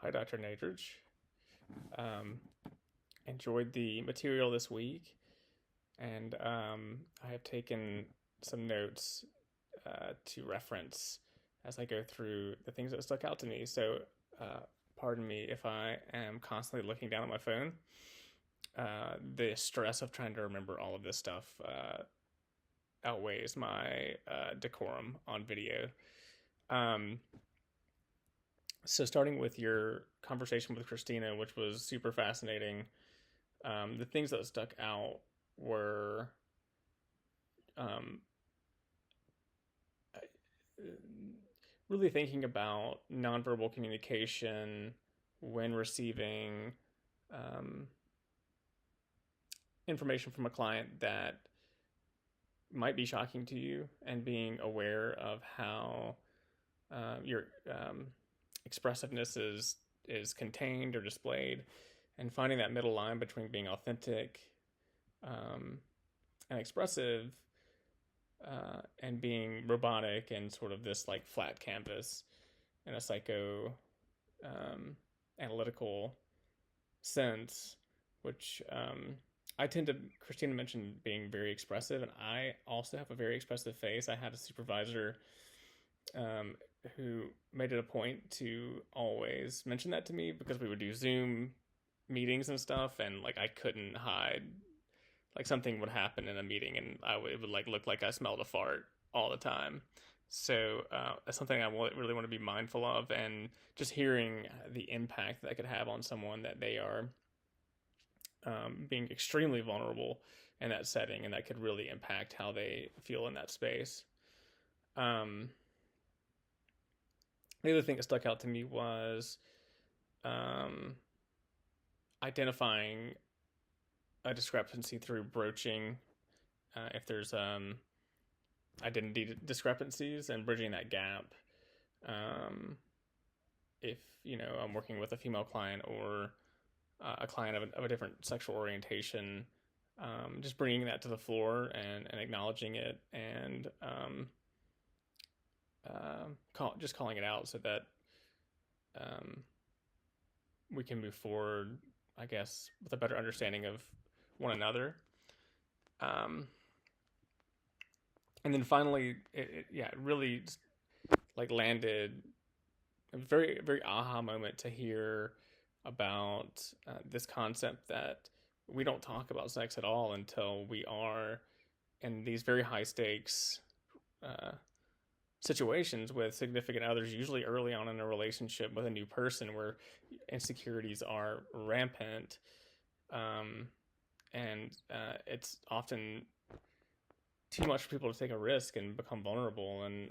Hi, Dr. Nadrich. Um, Enjoyed the material this week, and I have taken some notes to reference as I go through the things that stuck out to me. So, uh, pardon me if I am constantly looking down at my phone. The stress of trying to remember all of this stuff outweighs my decorum on video. Um, so, starting with your conversation with Christina, which was super fascinating. The things that stuck out were um, really thinking about nonverbal communication when receiving um, information from a client that might be shocking to you, and being aware of how your expressiveness is contained or displayed, and finding that middle line between being authentic um, and expressive and being robotic and sort of this like flat canvas in a psycho um, analytical sense, which I tend to. Christina mentioned being very expressive, and I also have a very expressive face. I had a supervisor um, who made it a point to always mention that to me because we would do Zoom meetings and stuff, and like I couldn't hide. Like something would happen in a meeting, and it would like look like I smelled a fart all the time. So that's something I really want to be mindful of, and just hearing the impact that could have on someone that they are being extremely vulnerable in that setting, and that could really impact how they feel in that space. Um, the other thing that stuck out to me was um, identifying a discrepancy through broaching. If there's identity discrepancies and bridging that gap. If I'm working with a female client or a client of a different sexual orientation, just bringing that to the floor and acknowledging it, and just calling it out so that um, we can move forward, I guess, with a better understanding of one another. And then finally, it really like landed a very very aha moment to hear about this concept that we don't talk about sex at all until we are in these very high stakes uh, situations with significant others, usually early on in a relationship with a new person where insecurities are rampant. Um, and it's often too much for people to take a risk and become vulnerable, and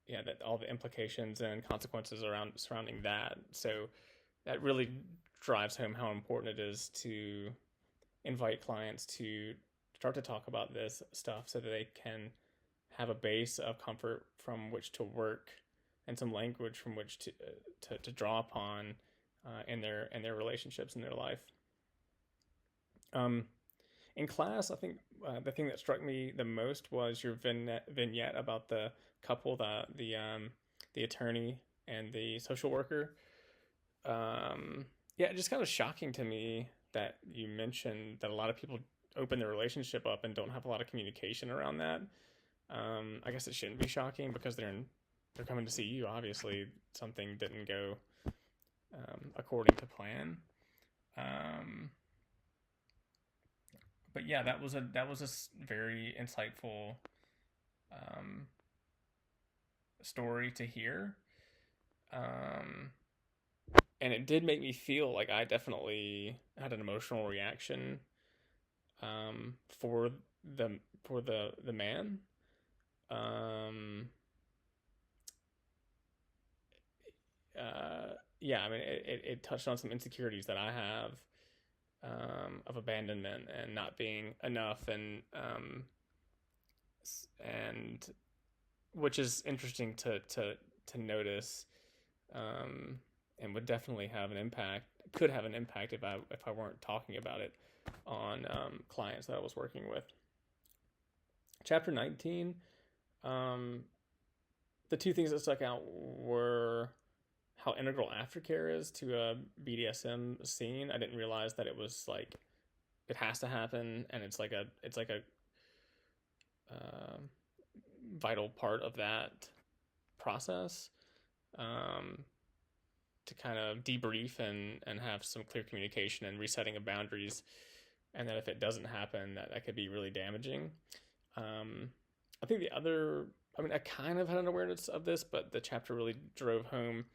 that all the implications and consequences around surrounding that. So that really drives home how important it is to invite clients to start to talk about this stuff so that they can have a base of comfort from which to work, and some language from which to draw upon in their relationships in their life. In class, I think the thing that struck me the most was your vignette about the couple, the attorney and the social worker. Yeah, just kind of shocking to me that you mentioned that a lot of people open their relationship up and don't have a lot of communication around that. I guess it shouldn't be shocking because they're coming to see you. Obviously, something didn't go according to plan. But yeah, that was a very insightful um, story to hear, um, and it did make me feel like I definitely had an emotional reaction for the man. Um, yeah, I mean, it touched on some insecurities that I have of abandonment and not being enough, and which is interesting to notice, um, and would definitely have an impact. Could have an impact if I weren't talking about it on clients that I was working with. Chapter 19, the two things that stuck out were how integral aftercare is to a BDSM scene. I didn't realize that it was like it has to happen, and it's like a uh, vital part of that process, um, to kind of debrief and have some clear communication and resetting of boundaries. And that if it doesn't happen, that could be really damaging. I think the other, I mean, I kind of had an awareness of this, but the chapter really drove home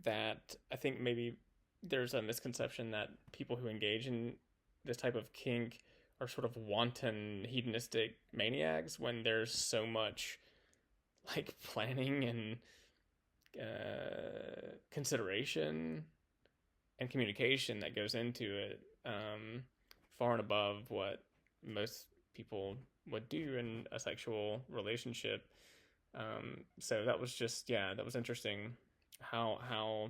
that I think maybe there's a misconception that people who engage in this type of kink are sort of wanton hedonistic maniacs, when there's so much like planning and consideration and communication that goes into it, far and above what most people would do in a sexual relationship. So that was just, yeah, that was interesting how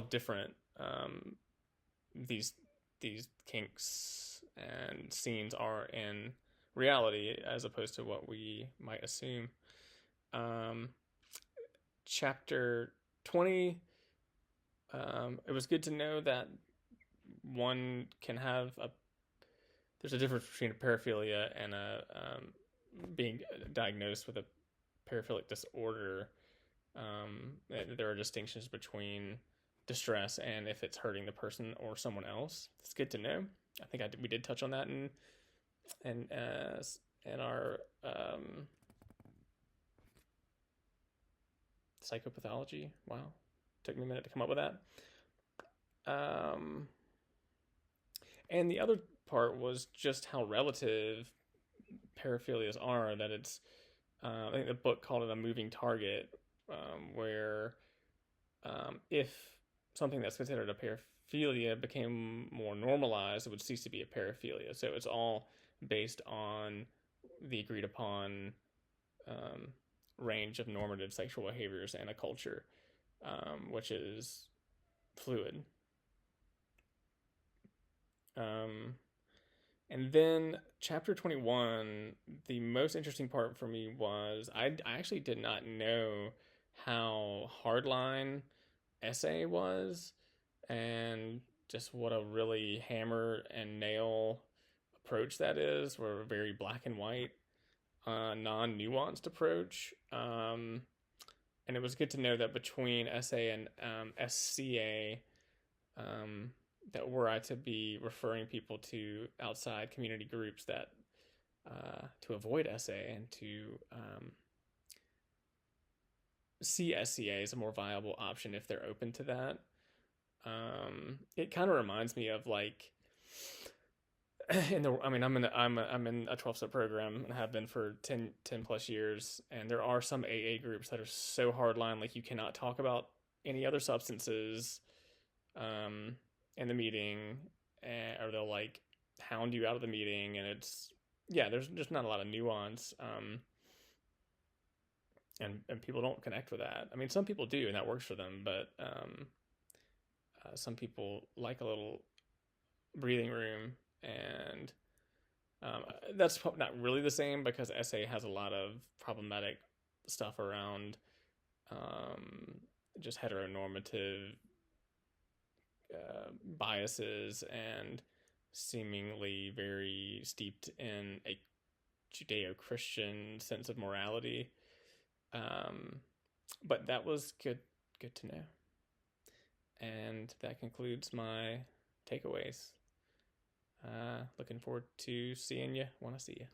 different, these kinks and scenes are in reality as opposed to what we might assume. Um, Chapter 20, it was good to know that one can have there's a difference between a paraphilia and a being diagnosed with a paraphilic disorder. There are distinctions between distress and if it's hurting the person or someone else. It's good to know. I think we did touch on that in our psychopathology. Wow, took me a minute to come up with that. And the other part was just how relative paraphilias are. That it's, I think the book called it a moving target, where if something that's considered a paraphilia became more normalized, it would cease to be a paraphilia. So it's all based on the agreed upon range of normative sexual behaviors in a culture, which is fluid. And then chapter 21, the most interesting part for me was I actually did not know how hardline SA was, and just what a really hammer and nail approach that is. We're a very black and white, non-nuanced approach. And it was good to know that between SA and SCA, that were I to be referring people to outside community groups that to avoid SA and to see SCA as a more viable option if they're open to that. It kind of reminds me of like I'm in a 12-step program and have been for 10 plus years, and there are some AA groups that are so hardline, like you cannot talk about any other substances in the meeting, or they'll like hound you out of the meeting, and there's just not a lot of nuance, and people don't connect with that. I mean, some people do, and that works for them, but some people like a little breathing room, and that's not really the same, because SA has a lot of problematic stuff around just heteronormative biases and seemingly very steeped in a Judeo-Christian sense of morality. But that was good to know. And that concludes my takeaways. Looking forward to seeing you. Want to see you.